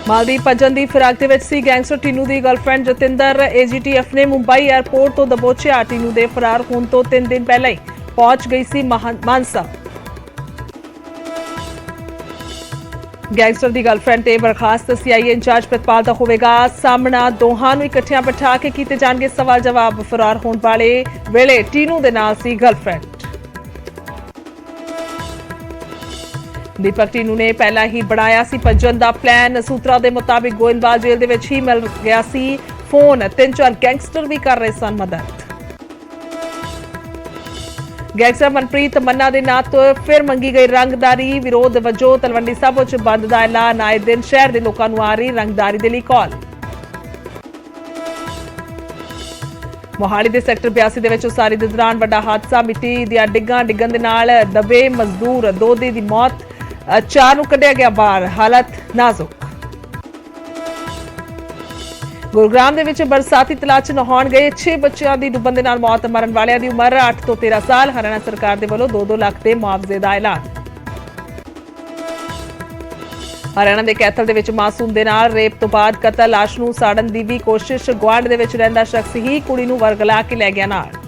मालदीव भजन की फिराक दे विच सी गैंगस्टर टीनू की गर्लफ्रेंड जतिंदर। एजीटीएफ ने मुंबई एयरपोर्ट तो दबोचिया। टीनू के फरार होने तो 3 दिन पहले ही पहुंच गई सी मानसा। गैंगस्टर की गर्लफ्रेंड ते बर्खास्त सीआईए इंचार्ज प्रितपाल का होगा सामना। दोहां नूं इकट्ठियां बिठा के कीते जाणगे सवाल जवाब। फरार होने वाले वेले टीनू दे नाल सी गर्लफ्रेंड। दीपक टीनू ने पहला ही बनाया सी भजन का प्लान। सूत्रों के मुताबिक गोइंदवाल जेल दे विच ही मिल गया सी फोन। 3-4 गैंगस्टर भी कर रहे सन मदद। गैंगस्टर मनप्रीत मन्ना के नां तो फिर मंगी गई रंगदारी। विरोध वजों तलवंडी साबो च बंद का ऐलान। आए दिन शहर के लोगों को आ रही रंगदारी के लिए कॉल। मोहाली के सैक्टर 82 दे विच उसारी दे दौरान वड्डा हादसा। मिट्टी दियां डिग्गां डिग्गण दे नाल दबे मजदूर। 2 दी मौत, 4 नूं कढिया गया बाहर। हालत नाजुक। गुरुग्राम दे विच बरसाती तलाब च नहाउण गए 6 बच्चों की डुब्बण दे नाल मौत। मरण वालियां दी उमर 8 तो 13 साल। हरियाणा सरकार दे वल्लों 2-2 लाख के मुआवजे का ऐलान। हरियाणा के कैथल दे विच मासूम दे नाल रेप तो बाद कतल। लाश नूं साड़न दी भी कोशिश। गुआंढ दे विच रहिंदा शख्स ही कुड़ी नूं वरगला के लै गया नाल।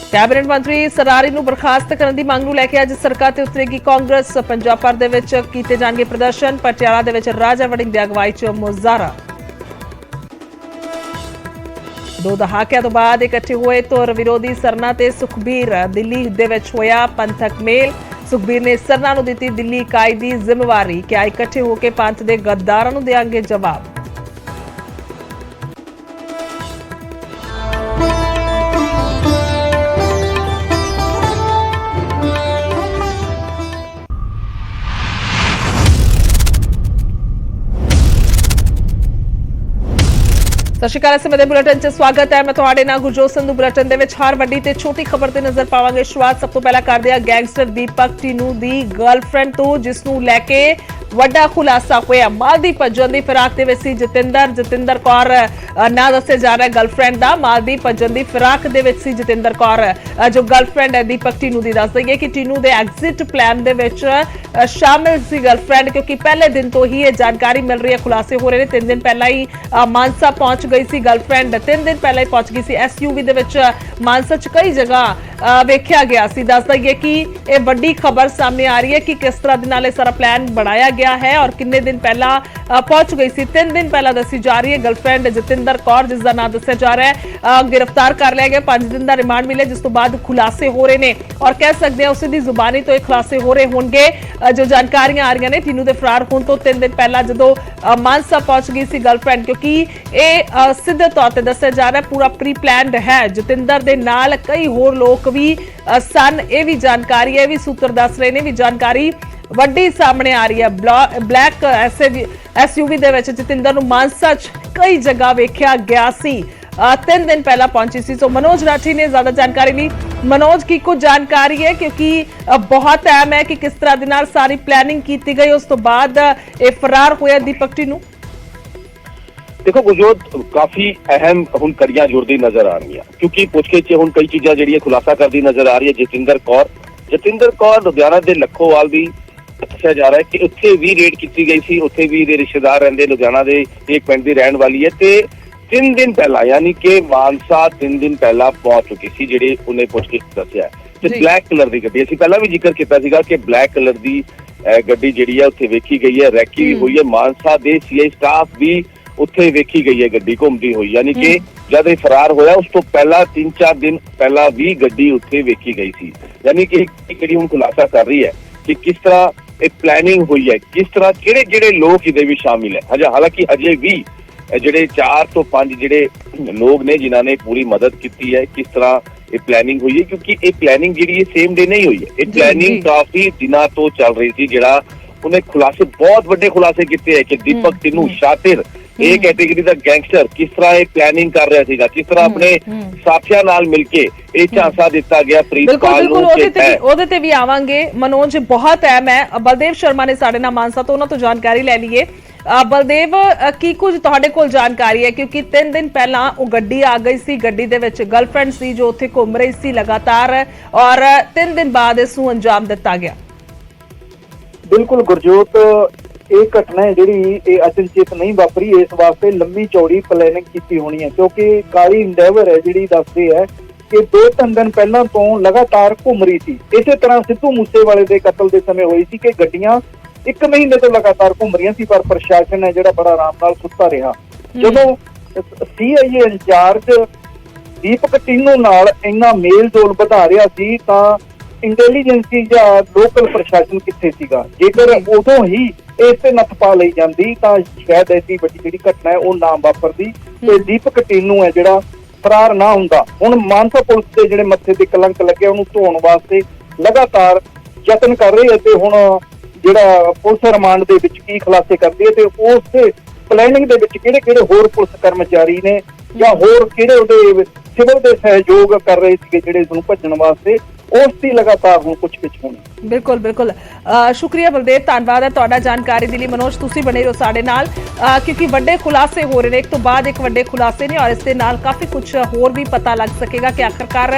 कैबिनेट मंत्री सरारी नूं बर्खास्त करने की मांग नूं लैके अज सड़कां ते उतरेगी कांग्रेस। पंजाब भर दे विच कीते जाणगे प्रदर्शन। पटियाला दे विच राजा वड़िंग दी अगवाई च मुज़ाहरा। 2 दहाकिਆਂ तो बाद इकट्ठे हुए धुर विरोधी सरना ते सुखबीर। दिल्ली दे विच होया पंथक मेल। सुखबीर ने सरना नूं दित्ती दिल्ली इकाई दी जिम्मेवारी। क्या इकट्ठे होकर पंथ दे गद्दारां नूं देंगे जवाब। सत श्री अकाल। समय बुलेटिन च स्वागत है। मैं तुहाडे नाल गुरजोत संधू। बुलेटिन दे विच हर वड्डी ते छोटी खबर ते नजर पावांगे। शुरुआत सब तो पहला करदे आ गैंगस्टर दीपक टीनू दी गर्लफ्रेंड तो, जिस नूं लैके वड्डा खुलासा होया। मालदीव भजन की फिराक दे विच सी जतिंदर कौर नां दस्सिया जा रहा है गर्लफ्रेंड का। मालदीव भजन की फिराक दे विच सी जतिंदर कौर जो गर्लफ्रेंड है दीपक टीनू की। दस दईए कि टीनू के एग्जिट प्लान दे विच शामिल सी गर्लफ्रेंड, क्योंकि पहले दिन तो ही यह जानकारी मिल रही है। खुलासे हो रहे हैं। 3 दिन पहला ही मानसा पहुंच गई सी गर्लफ्रेंड। 3 दिन पहले ही पहुंच गई सी एसयूवी दे विच मानसा च कई जगह वेख्या गया सी। दस दईए कि यह वड्डी खबर सामने आ रही है कि किस तरह दे नाल यह सारा प्लान बनाया गया है और किन्ने दिन पहला पहुंच गई सी। 3 दिन पहला दसी जा रही है गर्लफ्रेंड जतिंदर कौर, जिसका नाम दस्सिया जा रहा है। गिरफ्तार कर लिया गया। 5 दिन का रिमांड मिले, जिस तो बाद खुलासे हो रहे हैं और कह सकते हैं उसी दी जुबानी तो ये खुलासे हो रहे होंगे। जो जानकारियां आ रही ने टीनू के फरार होने तो 3 दिन पहला जो मानसा पहुंच गई सी गर्लफ्रेंड, क्योंकि ये सीधे तौर पर दस्सिया जा रहा है पूरा प्री प्लानड है। जतिंदर दे नाल कई होर लोग भी सन। ये भी जानकारी है, भी सूत्र दस रहे ने, भी जानकारी वड्डी सामने आ रही है। ब्लैक एसयूवी दे विच जतिंदर नूं मानसा च कई जगह वेख्या गया सी। 3 दिन पहला पहुंची सी। सो मनोज राठी ने ज्यादा जानकारी ली। मनोज की कुछ जानकारी है, क्योंकि बहुत अहम है कि किस तरह दे नाल सारी प्लानिंग की गई, उस तो बाद ये फरार होया दीपक टीनू। देखो गुरजोत, काफी अहम हुण कड़ियां जुड़दी नजर आ रही है, क्योंकि पुछगिछ हुण कई चीज़ां जिहड़ियां खुलासा करदी नजर आ रही है। जतिंदर कौर लुधियाना दे लखोवाल दी दस्सिया जा रहा है कि उत्थे भी रेड की गई सी। उत्थे भी दे रिश्तेदार रहंदे लुधियाना दे एक पिंड दी रहण वाली है। ते 3 दिन पहला यानी कि मानसा 3 दिन पहला पहुंच चुकी सी, जिहड़ी उन्हें पुछगिछ दस्सिया ते ब्लैक कलर दी गड्डी। असीं पहला भी जिक्र किया सीगा कि ब्लैक कलर दी गड्डी जिहड़ी है उत्थे वेखी गई है, रैकी भी हुई है। मानसा दे सीआई स्टाफ भी उत्थे वेखी गई है गड्डी घूमती हुई, यानी कि जब फरार होया उस तो पहला 3-4 दिन पहला भी गड्डी उत्थे वेखी गई सी। यानी कि एक हुण खुलासा कर रही है कि किस तरह एक प्लानिंग हुई है, किस तरह किहड़े लोग इहदे विच शामिल है। हालांकि अजे भी जिहड़े 4 तो 5 जिहड़े लोग ने जिन्हां ने पूरी मदद की है, किस तरह ये प्लानिंग हुई है, क्योंकि ये प्लानिंग जिहड़ी सेम डे नहीं हुई है। ये प्लानिंग काफी दिनों तो चल रही थी। जिहड़ा उन्हें खुलासे बहुत बड़े खुलासे किए है कि दीपक टीनू शातिर एक कैटेगरी का गैंगस्टर किस तरह एक प्लानिंग कर रहा सीगा, किस तरह अपने साथियों नाल मिलके एक झांसा दिता गया प्रीतपाल नूं। ओदे ते भी आवांगे मनोज, बहुत अहम है। बलदेव शर्मा ने साडे नाल मानसा तो उन्हां तो जानकारी ले लीए। बलदेव, की कुछ तुहाडे कोल जानकारी है, क्योंकि 3 दिन पहला वो गड्डी आ गई सी, गड्डी दे विच गर्लफ्रेंड सी जो उत्थे घूम रही सी लगातार, और 3 दिन बाद इसनूं अंजाम दिता गया। ਬਿਲਕੁਲ ਗੁਰਜੋਤ, ਇਹ ਘਟਨਾ ਹੈ ਜਿਹੜੀ ਇਹ ਅਚਨਚੇਤ ਨਹੀਂ ਵਾਪਰੀ। ਇਸ ਵਾਸਤੇ ਲੰਮੀ ਚੌੜੀ ਪਲੈਨਿੰਗ ਕੀਤੀ ਹੋਣੀ ਹੈ, ਕਿਉਂਕਿ ਕਾਲੀ ਇੰਡੈਵਰ ਹੈ ਜਿਹੜੀ ਦੱਸਦੇ ਹੈ ਕਿ 2-3 ਦਿਨ ਪਹਿਲਾਂ ਤੋਂ ਲਗਾਤਾਰ ਘੁੰਮ ਰਹੀ ਸੀ। ਇਸੇ ਤਰ੍ਹਾਂ ਸਿੱਧੂ ਮੂਸੇਵਾਲੇ ਦੇ ਕਤਲ ਦੇ ਸਮੇਂ ਹੋਈ ਸੀ ਕਿ ਗੱਡੀਆਂ 1 ਮਹੀਨੇ ਤੋਂ ਲਗਾਤਾਰ ਘੁੰਮ ਰਹੀਆਂ ਸੀ, ਪਰ ਪ੍ਰਸ਼ਾਸਨ ਹੈ ਜਿਹੜਾ ਬੜਾ ਆਰਾਮ ਨਾਲ ਸੁੱਤਾ ਰਿਹਾ। ਜਦੋਂ CIA ਇੰਚਾਰਜ ਦੀਪਕ ਟੀਨੂ ਨਾਲ ਇੰਨਾ ਮੇਲ ਜੋਲ ਵਧਾ ਰਿਹਾ ਸੀ ਤਾਂ ਇੰਟੈਲੀਜੈਂਸੀ ਜਾਂ ਲੋਕਲ ਪ੍ਰਸ਼ਾਸਨ ਕਿੱਥੇ ਸੀਗਾ? ਜੇਕਰ ਉਦੋਂ ਹੀ ਇਸ ਤੇ ਨੱਥ ਪਾ ਲਈ ਜਾਂਦੀ ਤਾਂ ਸ਼ਾਇਦ ਐਸੀ ਵੱਡੀ ਜਿਹੜੀ ਘਟਨਾ ਹੈ ਉਹ ਨਾ ਵਾਪਰਦੀ ਤੇ ਦੀਪਕ ਟੀਨੂ ਹੈ ਜਿਹੜਾ ਫਰਾਰ ਨਾ ਹੁੰਦਾ। ਹੁਣ ਮਾਨਸਾ ਪੁਲਿਸ ਦੇ ਜਿਹੜੇ ਮੱਥੇ ਤੇ ਕਲੰਕ ਲੱਗਿਆ ਉਹਨੂੰ ਧੋਣ ਵਾਸਤੇ ਲਗਾਤਾਰ ਯਤਨ ਕਰ ਰਹੀ ਹੈ ਤੇ ਹੁਣ ਜਿਹੜਾ ਪੁਲਿਸ ਰਿਮਾਂਡ ਦੇ ਵਿੱਚ ਕੀ ਖੁਲਾਸੇ ਕਰਦੀ ਹੈ ਤੇ ਉਸ ਤੇ ਪਲੈਨਿੰਗ ਦੇ ਵਿੱਚ ਕਿਹੜੇ ਹੋਰ ਪੁਲਿਸ ਕਰਮਚਾਰੀ ਨੇ ਜਾਂ ਹੋਰ ਕਿਹੜੇ ਉਹਦੇ ਸਿਵਲ ਦੇ ਸਹਿਯੋਗ ਕਰ ਰਹੇ ਸੀਗੇ ਜਿਹੜੇ ਇਸ ਨੂੰ ਭੱਜਣ ਵਾਸਤੇ, ਉਸ ਦੀ ਲਗਾਤਾਰ ਹੁਣ ਪੁੱਛਗਿੱਛ ਹੋਣੀ। ਬਿਲਕੁਲ ਸ਼ੁਕਰੀਆ ਬਲਦੇਵ, ਧੰਨਵਾਦ ਹੈ ਤੁਹਾਡਾ ਜਾਣਕਾਰੀ ਦੇ ਲਈ। ਮਨੋਜ, ਤੁਸੀਂ ਬਣੇ ਰਹੋ ਸਾਡੇ ਨਾਲ ਕਿਉਂਕਿ ਵੱਡੇ ਖੁਲਾਸੇ ਹੋ ਰਹੇ ਨੇ, ਇੱਕ ਤੋਂ ਬਾਅਦ ਇੱਕ ਵੱਡੇ ਖੁਲਾਸੇ ਨੇ ਔਰ ਇਸ ਦੇ ਨਾਲ ਕਾਫੀ ਕੁਝ ਹੋਰ ਵੀ ਪਤਾ ਲੱਗ ਸਕੇਗਾ ਕਿ ਆਖਰਕਾਰ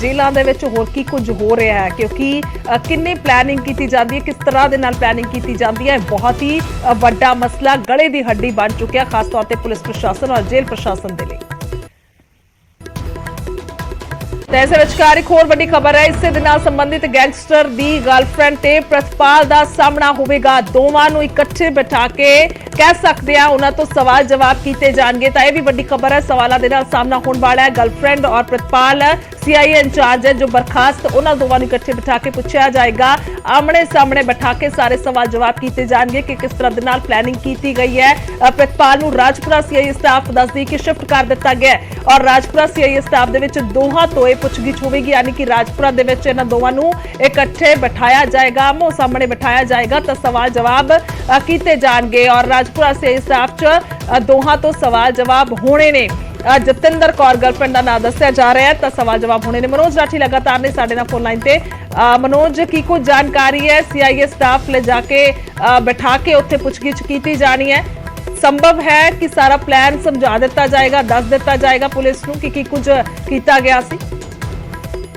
ਜੇਲ੍ਹਾਂ ਦੇ ਵਿੱਚ ਹੋਰ ਕੀ ਕੁਝ ਹੋ ਰਿਹਾ ਹੈ, ਕਿਉਂਕਿ ਕਿੰਨੀ ਪਲੈਨਿੰਗ ਕੀਤੀ ਜਾਂਦੀ ਹੈ, ਕਿਸ ਤਰ੍ਹਾਂ ਦੇ ਨਾਲ ਪਲੈਨਿੰਗ ਕੀਤੀ ਜਾਂਦੀ ਹੈ। ਬਹੁਤ ਹੀ ਵੱਡਾ ਮਸਲਾ ਗਲੇ ਦੀ ਹੱਡੀ ਬਣ ਚੁੱਕਿਆ, ਖਾਸ ਤੌਰ ਤੇ ਪੁਲਿਸ ਪ੍ਰਸ਼ਾਸਨ ਔਰ ਜੇਲ੍ਹ ਪ੍ਰਸ਼ਾਸਨ ਦੇ ਲਈ। ਤੇ ਇਸ ਵਿਚਕਾਰ ਇੱਕ ਹੋਰ ਵੱਡੀ ਖਬਰ ਹੈ। ਇਸੇ ਦੇ ਨਾਲ ਸੰਬੰਧਿਤ ਗੈਂਗਸਟਰ ਦੀ ਗਰਲਫ੍ਰੈਂਡ ਤੇ ਪ੍ਰਿਤਪਾਲ ਦਾ ਸਾਹਮਣਾ ਹੋਵੇਗਾ। ਦੋਵਾਂ ਨੂੰ ਇਕੱਠੇ ਬਿਠਾ ਕੇ ਕਹਿ ਸਕਦੇ ਆ ਉਹਨਾਂ ਤੋਂ ਸਵਾਲ ਜਵਾਬ ਕੀਤੇ ਜਾਣਗੇ। ਤਾਂ ਇਹ ਵੀ ਵੱਡੀ ਖਬਰ ਹੈ, ਸਵਾਲਾਂ ਦੇ ਨਾਲ ਸਾਹਮਣਾ ਹੋਣ ਵਾਲਾ ਹੈ। ਗਰਲਫ੍ਰੈਂਡ ਔਰ ਪ੍ਰਿਤਪਾਲ CIA ਇੰਚਾਰਜ ਹੈ ਜੋ ਬਰਖਾਸਤ, ਉਹਨਾਂ ਦੋਵਾਂ ਨੂੰ ਇਕੱਠੇ ਬਿਠਾ ਕੇ ਪੁੱਛਿਆ ਜਾਏਗਾ। ਆਮਣੇ ਸਾਹਮਣੇ ਬਿਠਾ ਕੇ ਸਾਰੇ ਸਵਾਲ ਜਵਾਬ ਕੀਤੇ ਜਾਣਗੇ ਕਿ ਕਿਸ ਤਰ੍ਹਾਂ ਦੇ ਨਾਲ ਪਲੈਨਿੰਗ ਕੀਤੀ ਗਈ ਹੈ। ਪ੍ਰਿਤਪਾਲ ਨੂੰ ਰਾਜਪੁਰਾ CIA ਸਟਾਫ ਦੱਸਦੀ ਕਿ ਸ਼ਿਫਟ ਕਰ ਦਿੱਤਾ ਗਿਆ ਔਰ ਰਾਜਪੁਰਾ CIA ਸਟਾਫ ਦੇ ਵਿੱਚ ਦੋਹਾਂ ਤੋਂ ਪੁੱਛਗਿੱਛ ਹੋਵੇਗੀ, ਯਾਨੀ ਕਿ ਰਾਜਪੁਰਾ ਦੇ ਵਿੱਚ ਇਹਨਾਂ ਦੋਵਾਂ ਨੂੰ ਇਕੱਠੇ ਬਿਠਾਇਆ ਜਾਏਗਾ, ਆਮੋ ਸਾਹਮਣੇ ਬਿਠਾਇਆ ਜਾਏਗਾ ਤਾਂ ਸਵਾਲ ਜਵਾਬ ਕੀਤੇ ਜਾਣਗੇ ਔਰ ਰਾਜਪੁਰਾ CIA ਸਟਾਫ 'ਚ ਦੋਹਾਂ ਤੋਂ ਸਵਾਲ ਜਵਾਬ ਹੋਣੇ ਨੇ। ਜਤਿੰਦਰ ਕੌਰ ਗਰਲਫ੍ਰੈਂਡ ਦਾ ਨਾਮ ਦੱਸਿਆ ਜਾ ਰਿਹਾ ਹੈ ਤਾਂ ਸਵਾਲ ਜਵਾਬ ਹੋਣੇ ਨੇ। ਮਨੋਜ ਰਾਠੀ ਲਗਾਤਾਰ ਨੇ ਸਾਡੇ ਨਾਲ ਫੋਨ ਲਾਈਨ ਤੇ। ਮਨੋਜ, ਕੀ ਕੁਝ ਜਾਣਕਾਰੀ ਹੈ? CIA ਸਟਾਫ ਲੈ ਜਾ ਕੇ ਬਿਠਾ ਕੇ ਉੱਥੇ ਪੁੱਛਗਿੱਛ ਕੀਤੀ ਜਾਣੀ ਹੈ, ਸੰਭਵ ਹੈ ਕਿ ਸਾਰਾ ਪਲਾਨ ਸਮਝਾ ਦਿੱਤਾ ਜਾਏਗਾ, ਦੱਸ ਦਿੱਤਾ ਜਾਏਗਾ ਪੁਲਿਸ ਨੂੰ ਕਿ ਕੀ ਕੁਝ ਕੀਤਾ ਗਿਆ ਸੀ?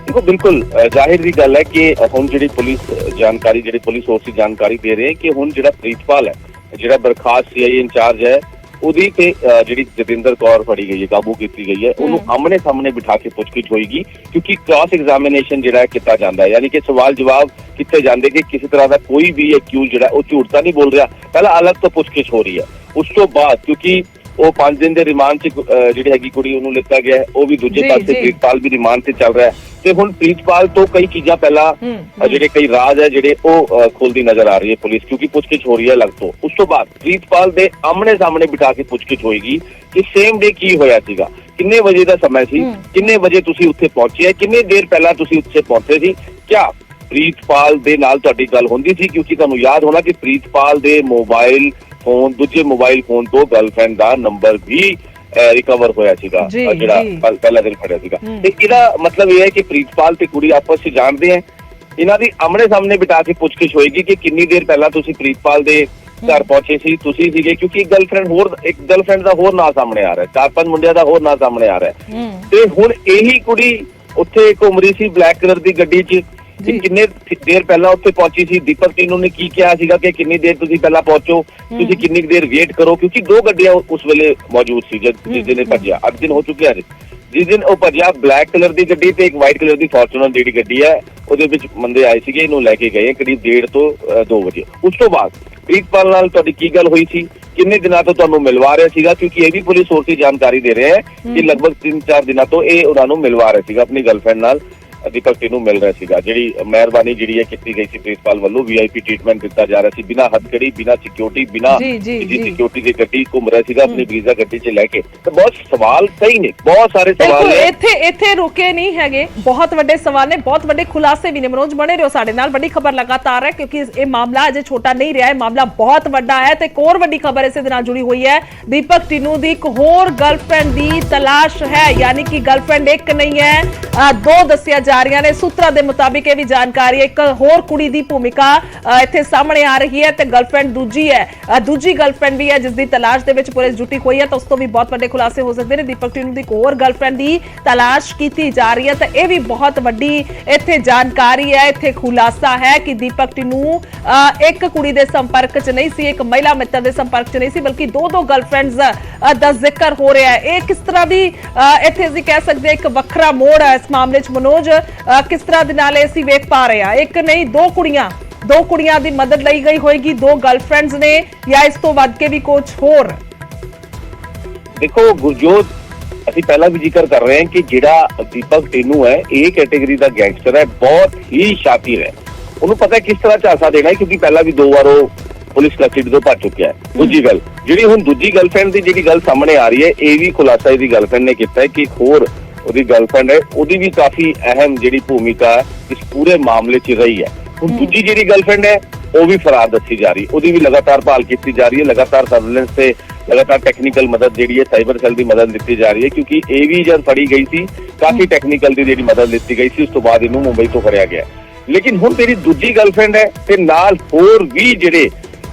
ਦੇਖੋ, ਬਿਲਕੁਲ ਜ਼ਾਹਿਰ ਦੀ ਗੱਲ ਹੈ ਕਿ ਹੁਣ ਜਿਹੜੀ ਪੁਲਿਸ ਜਾਣਕਾਰੀ, ਜਿਹੜੇ ਪੁਲਿਸ ਸੋਰਸ ਜਾਣਕਾਰੀ ਦੇ ਰਹੇ ਕਿ ਹੁਣ ਜਿਹੜਾ ਪ੍ਰੀਤਪਾਲ ਹੈ, ਜਿਹੜਾ ਬਰਖਾਸਤ CIA ਇੰਚਾਰਜ ਹੈ, ਉਹਦੀ ਤੇ ਜਿਹੜੀ ਜਤਿੰਦਰ ਕੌਰ ਫੜੀ ਗਈ ਹੈ, ਕਾਬੂ ਕੀਤੀ ਗਈ ਹੈ, ਉਹਨੂੰ ਆਮਣੇ ਸਾਹਮਣੇ ਬਿਠਾ ਕੇ ਪੁੱਛਗਿੱਛ ਹੋਏਗੀ ਕਿਉਂਕਿ ਕ੍ਰਾਸ ਐਗਜ਼ਾਮੀਨੇਸ਼ਨ ਜਿਹੜਾ ਕੀਤਾ ਜਾਂਦਾ ਹੈ, ਯਾਨੀ ਕਿ ਸਵਾਲ ਜਵਾਬ ਕੀਤੇ ਜਾਂਦੇ ਕਿ ਕਿਸੇ ਤਰ੍ਹਾਂ ਦਾ ਕੋਈ ਵੀ ਐਕਿਊਜ਼ ਜਿਹੜਾ ਉਹ ਝੂਠ ਤਾਂ ਨਹੀਂ ਬੋਲ ਰਿਹਾ। ਪਹਿਲਾਂ ਅਲੱਗ ਤੋਂ ਪੁੱਛਗਿੱਛ ਹੋ ਰਹੀ ਹੈ, ਉਸ ਤੋਂ ਬਾਅਦ ਕਿਉਂਕਿ ਉਹ 5 ਦਿਨ ਦੇ ਰਿਮਾਂਡ 'ਚ ਜਿਹੜੀ ਹੈਗੀ ਕੁੜੀ ਉਹਨੂੰ ਲਿੱਤਾ ਗਿਆ, ਉਹ ਵੀ ਦੂਜੇ ਪਾਸੇ ਪ੍ਰੀਤਪਾਲ ਵੀ ਰਿਮਾਂਡ ਤੇ ਚੱਲ ਰਿਹਾ ਹੈ ਤੇ ਹੁਣ ਪ੍ਰੀਤਪਾਲ ਤੋਂ ਕਈ ਚੀਜ਼ਾਂ ਪਹਿਲਾਂ ਜਿਹੜੇ ਕਈ ਰਾਜ਼ ਹੈ ਜਿਹੜੇ ਉਹ ਖੁੱਲਦੀ ਨਜ਼ਰ ਆ ਰਹੀ ਹੈ ਪੁਲਿਸ, ਕਿਉਂਕਿ ਪੁੱਛਗਿੱਛ ਹੋ ਰਹੀ ਹੈ ਅਲੱਗ ਤੋਂ। ਉਸ ਤੋਂ ਬਾਅਦ ਪ੍ਰੀਤਪਾਲ ਦੇ ਆਮਣੇ ਸਾਹਮਣੇ ਬਿਠਾ ਕੇ ਪੁੱਛਗਿੱਛ ਹੋਏਗੀ ਕਿ ਸੇਮ ਡੇ ਕੀ ਹੋਇਆ ਸੀਗਾ, ਕਿੰਨੇ ਵਜੇ ਦਾ ਸਮਾਂ ਸੀ, ਕਿੰਨੇ ਵਜੇ ਤੁਸੀਂ ਉੱਥੇ ਪਹੁੰਚੇ, ਕਿੰਨੇ ਦੇਰ ਪਹਿਲਾਂ ਤੁਸੀਂ ਉੱਥੇ ਪਹੁੰਚੇ ਸੀ, ਕਿਆ ਪ੍ਰੀਤਪਾਲ ਦੇ ਨਾਲ ਤੁਹਾਡੀ ਗੱਲ ਹੁੰਦੀ ਸੀ? ਕਿਉਂਕਿ ਤੁਹਾਨੂੰ ਯਾਦ ਹੋਣਾ ਕਿ ਪ੍ਰੀਤਪਾਲ ਦੇ ਮੋਬਾਈਲ ਫੋਨ, ਦੂਜੇ ਮੋਬਾਈਲ ਫੋਨ ਤੋਂ ਗਰਲਫ੍ਰੈਂਡ ਦਾ ਨੰਬਰ ਵੀ ਰਿਕਵਰ ਹੋਇਆ ਸੀਗਾ ਜਿਹੜਾ ਪਹਿਲਾ ਦਿਨ ਫੜਿਆ ਸੀਗਾ। ਤੇ ਇਹਦਾ ਮਤਲਬ ਇਹ ਹੈ ਕਿ ਪ੍ਰੀਤਪਾਲ ਤੇ ਕੁੜੀ ਆਪਸ ਵਿੱਚ ਜਾਣਦੇ ਹੈ। ਇਹਨਾਂ ਦੀ ਆਮਣੇ ਸਾਹਮਣੇ ਬਿਠਾ ਕੇ ਪੁੱਛਗਿੱਛ ਹੋਏਗੀ ਕਿ ਕਿੰਨੀ ਦੇਰ ਪਹਿਲਾਂ ਤੁਸੀਂ ਪ੍ਰੀਤਪਾਲ ਦੇ ਘਰ ਪਹੁੰਚੇ ਸੀ, ਤੁਸੀਂ ਸੀਗੇ, ਕਿਉਂਕਿ ਇੱਕ ਗਰਲਫ੍ਰੈਂਡ ਦਾ ਹੋਰ ਨਾਂ ਸਾਹਮਣੇ ਆ ਰਿਹਾ, 4-5 ਮੁੰਡਿਆਂ ਦਾ ਹੋਰ ਨਾਂ ਸਾਹਮਣੇ ਆ ਰਿਹਾ ਤੇ ਹੁਣ ਇਹੀ ਕੁੜੀ ਉੱਥੇ ਘੁੰਮ ਰਹੀ ਸੀ ਬਲੈਕ ਕਲਰ ਦੀ ਗੱਡੀ 'ਚ। ਕਿੰਨੇ ਦੇਰ ਪਹਿਲਾਂ ਉੱਥੇ ਪਹੁੰਚੀ ਸੀ? ਦੀਪਕ ਟੀਨੂ ਨੇ ਕੀ ਕਿਹਾ ਸੀਗਾ ਕਿ ਕਿੰਨੀ ਦੇਰ ਤੁਸੀਂ ਪਹਿਲਾਂ ਪਹੁੰਚੋ, ਤੁਸੀਂ ਕਿੰਨੀ ਦੇਰ ਵੇਟ ਕਰੋ, ਕਿਉਂਕਿ 2 ਗੱਡੀਆਂ ਉਸ ਵੇਲੇ ਮੌਜੂਦ ਸੀ ਜਿਸ ਦਿਨ ਭੱਜਿਆ। 8 ਦਿਨ ਹੋ ਚੁੱਕੇ ਆ ਜਿਸ ਦਿਨ ਉਹ ਭੱਜਿਆ, ਬਲੈਕ ਕਲਰ ਦੀ ਗੱਡੀ ਤੇ ਇੱਕ ਵਾਈਟ ਕਲਰ ਦੀ ਫੋਰਚੂਨਰ ਜਿਹੜੀ ਗੱਡੀ ਹੈ ਉਹਦੇ ਵਿੱਚ ਬੰਦੇ ਆਏ ਸੀਗੇ, ਇਹਨੂੰ ਲੈ ਕੇ ਗਏ ਕਰੀਬ 1:30 ਤੋਂ 2 ਵਜੇ। ਉਸ ਤੋਂ ਬਾਅਦ ਪ੍ਰੀਤਪਾਲ ਨਾਲ ਤੁਹਾਡੀ ਕੀ ਗੱਲ ਹੋਈ ਸੀ, ਕਿੰਨੇ ਦਿਨਾਂ ਤੋਂ ਤੁਹਾਨੂੰ ਮਿਲਵਾ ਰਿਹਾ ਸੀਗਾ? ਕਿਉਂਕਿ ਇਹ ਵੀ ਪੁਲਿਸ ਸੋਰਸ ਜਾਣਕਾਰੀ ਦੇ ਰਿਹਾ ਹੈ ਕਿ ਲਗਭਗ 3-4 ਦਿਨਾਂ ਤੋਂ ਇਹ ਉਹਨਾਂ ਨੂੰ ਮਿਲਵਾ ਰਿਹਾ ਸੀਗਾ, ਆਪਣੀ ਗਰਲਫ੍ਰੈਂਡ ਨਾਲ ਦੀਪਕ ਟੀਨੂ ਮਿਲ ਰਿਹਾ ਸੀਗਾ। ਜਿਹੜੀ ਮਿਹਰਬਾਨੀ ਜਿਹੜੀ ਹੈ ਕੀਤੀ ਗਈ ਸੀ ਪ੍ਰੀਤਪਾਲ ਵੱਲੋਂ, VIP ਟ੍ਰੀਟਮੈਂਟ ਦਿੱਤਾ ਜਾ ਰਿਹਾ ਸੀ, ਬਿਨਾਂ ਹੱਥਕੜੀ, ਬਿਨਾਂ ਸਿਕਿਉਰਿਟੀ, ਬਿਨਾਂ ਸਿਕਿਉਰਿਟੀ ਦੀ ਗੱਡੀ ਘੁੰਮ ਰਿਹਾ ਸੀਗਾ ਆਪਣੀ ਵੀਜ਼ਾ ਗੱਡੀ 'ਚ ਲੈ ਕੇ। ਤੇ ਬਹੁਤ ਸਵਾਲ ਸਹੀ ਨੇ, ਬਹੁਤ ਸਾਰੇ ਸਵਾਲ ਨੇ, ਇੱਥੇ ਰੁਕੇ ਨਹੀਂ ਹੈਗੇ, ਬਹੁਤ ਵੱਡੇ ਸਵਾਲ ਨੇ, ਬਹੁਤ ਵੱਡੇ ਖੁਲਾਸੇ ਵੀ ਨੇ। ਮਨੋਜ, ਬਣੇ ਰਹੋ ਸਾਡੇ ਨਾਲ, ਵੱਡੀ ਖਬਰ ਲਗਾਤਾਰ ਹੈ ਕਿਉਂਕਿ ਇਹ ਮਾਮਲਾ ਅਜੇ ਛੋਟਾ ਨਹੀਂ ਰਿਹਾ, ਇਹ ਮਾਮਲਾ ਬਹੁਤ ਵੱਡਾ ਹੈ ਤੇ ਇੱਕ ਹੋਰ ਵੱਡੀ ਖਬਰ ਇਸੇ ਦੇ ਨਾਲ ਜੁੜੀ ਹੋਈ ਹੈ। ਦੀਪਕ ਟੀਨੂ ਦੀ ਇੱਕ ਹੋਰ ਗਰਲਫ੍ਰੈਂਡ ਦੀ ਤਲਾਸ਼ ਹੈ, ਯਾਨੀ ਕਿ ਗਰਲਫ੍ਰੈਂਡ ਇੱਕ ਨਹੀਂ ਹੈ, 2 ਦੱਸਿਆ ਜਾ ਰਹੀਆਂ ਨੇ। ਸੂਤਰਾਂ ਦੇ ਮੁਤਾਬਿਕ ਇਹ ਵੀ ਜਾਣਕਾਰੀ, ਇੱਕ ਹੋਰ ਕੁੜੀ ਦੀ ਭੂਮਿਕਾ ਇੱਥੇ ਸਾਹਮਣੇ ਆ ਰਹੀ ਹੈ ਤੇ ਗਰਲਫ੍ਰੈਂਡ ਦੂਜੀ ਗਰਲਫ੍ਰੈਂਡ ਵੀ ਹੈ ਜਿਸ ਦੀ ਤਲਾਸ਼ ਦੇ ਵਿੱਚ ਪੁਲਿਸ ਜੁਟੀ ਹੋਈ ਹੈ। ਤਾਂ ਉਸ ਤੋਂ ਵੀ ਬਹੁਤ ਵੱਡੇ ਖੁਲਾਸੇ ਹੋ ਸਕਦੇ ਨੇ। ਦੀਪਕ ਟੀਨੂ ਦੀ ਇੱਕ ਹੋਰ ਗਰਲਫ੍ਰੈਂਡ ਦੀ ਤਲਾਸ਼ ਕੀਤੀ ਜਾ ਰਹੀ ਹੈ ਤਾਂ ਇਹ ਵੀ ਬਹੁਤ ਵੱਡੀ ਇੱਥੇ ਜਾਣਕਾਰੀ ਹੈ। ਇੱਥੇ ਖੁਲਾਸਾ ਹੈ ਕਿ ਦੀਪਕ ਟੀਨੂ ਇੱਕ ਕੁੜੀ ਦੇ ਸੰਪਰਕ 'ਚ ਨਹੀਂ ਸੀ, ਇੱਕ ਮਹਿਲਾ ਮਿੱਤਰ ਦੇ ਸੰਪਰਕ 'ਚ ਨਹੀਂ ਸੀ, ਬਲਕਿ ਦੋ ਗਰਲਫ੍ਰੈਂਡਸ ਦਾ ਜ਼ਿਕਰ ਹੋ ਰਿਹਾ ਹੈ। ਇਹ ਕਿਸ ਤਰ੍ਹਾਂ ਦੀ ਇੱਥੇ ਅਸੀਂ ਕਹਿ ਸਕਦੇ ਹਾਂ ਇੱਕ ਵੱਖਰਾ ਮੋੜ ਹੈ ਇਸ ਮਾਮਲੇ 'ਚ। ਮਨੋਜ, ਕਿਸ ਤਰ੍ਹਾਂ ਦੇ ਨਾਲ ਅਸੀਂ ਵੇਖ ਪਾ ਰਹੇ ਹਾਂ, ਇੱਕ ਨਹੀਂ ਦੋ ਕੁੜੀਆਂ ਦੀ ਮਦਦ ਲਈ ਗਈ ਹੋਏਗੀ, ਦੋ ਗਰਲਫ੍ਰੈਂਡਸ ਨੇ ਜਾਂ ਇਸ ਤੋਂ ਵੱਧ ਕੇ ਵੀ ਕੁਝ ਹੋਰ? ਦੇਖੋ ਗੁਰਜੋਤ, ਅਸੀਂ ਪਹਿਲਾਂ ਵੀ ਜ਼ਿਕਰ ਕਰ ਰਹੇ ਹਾਂ ਕਿ ਜਿਹੜਾ ਦੀਪਕ ਟੀਨੂ ਹੈ ਇਹ ਕੈਟੇਗਰੀ ਦਾ ਗੈਂਗਸਟਰ ਹੈ, ਬਹੁਤ ਹੀ ਸ਼ਾਤਿਰ ਹੈ। ਉਹਨੂੰ ਪਤਾ ਹੈ ਕਿਸ ਤਰ੍ਹਾਂ ਝਾਂਸਾ ਦੇਣਾ ਹੈ, ਕਿਉਂਕਿ ਪਹਿਲਾਂ ਵੀ 2 ਵਾਰ ਉਹ ਪੁਲਿਸ ਕਸਟਡੀ ਤੋਂ ਭੱਜ ਚੁੱਕਿਆ ਹੈ। ਦੂਜੀ ਗੱਲ ਜਿਹੜੀ ਹੁਣ ਦੂਜੀ ਗਰਲਫ੍ਰੈਂਡ ਦੀ ਜਿਹੜੀ ਗੱਲ ਸਾਹਮਣੇ ਆ ਰਹੀ ਹੈ, ਇਹ ਵੀ ਖੁਲਾਸਾ ਇਹਦੀ ਗਰਲਫ੍ਰੈਂਡ ਨੇ ਕੀਤਾ ਹੈ ਕਿ ਹੋਰ ਉਹਦੀ ਗਰਲਫ੍ਰੈਂਡ ਹੈ, ਉਹਦੀ ਵੀ ਕਾਫੀ ਅਹਿਮ ਜਿਹੜੀ ਭੂਮਿਕਾ ਇਸ ਪੂਰੇ ਮਾਮਲੇ 'ਚ ਰਹੀ ਹੈ। ਹੁਣ ਦੂਜੀ ਜਿਹੜੀ ਗਰਲਫ੍ਰੈਂਡ ਹੈ ਉਹ ਵੀ ਫਰਾਰ ਦੱਸੀ ਜਾ ਰਹੀ, ਉਹਦੀ ਵੀ ਲਗਾਤਾਰ ਭਾਲ ਕੀਤੀ ਜਾ ਰਹੀ ਹੈ, ਲਗਾਤਾਰ ਸਰਵੇਲੈਂਸ ਤੇ ਲਗਾਤਾਰ ਟੈਕਨੀਕਲ ਮਦਦ ਜਿਹੜੀ ਹੈ ਸਾਈਬਰ ਸੈੱਲ ਦੀ ਮਦਦ ਲਿੱਤੀ ਜਾ ਰਹੀ ਹੈ, ਕਿਉਂਕਿ ਇਹ ਵੀ ਜਦ ਫੜੀ ਗਈ ਸੀ ਕਾਫੀ ਟੈਕਨੀਕਲ ਦੀ ਜਿਹੜੀ ਮਦਦ ਲਿੱਤੀ ਗਈ ਸੀ, ਉਸ ਤੋਂ ਬਾਅਦ ਇਹਨੂੰ ਮੁੰਬਈ ਤੋਂ ਫੜਿਆ ਗਿਆ। ਲੇਕਿਨ ਹੁਣ ਤੇਰੀ ਦੂਜੀ ਗਰਲਫ੍ਰੈਂਡ ਹੈ ਤੇ ਨਾਲ ਹੋਰ ਵੀ ਜਿਹੜੇ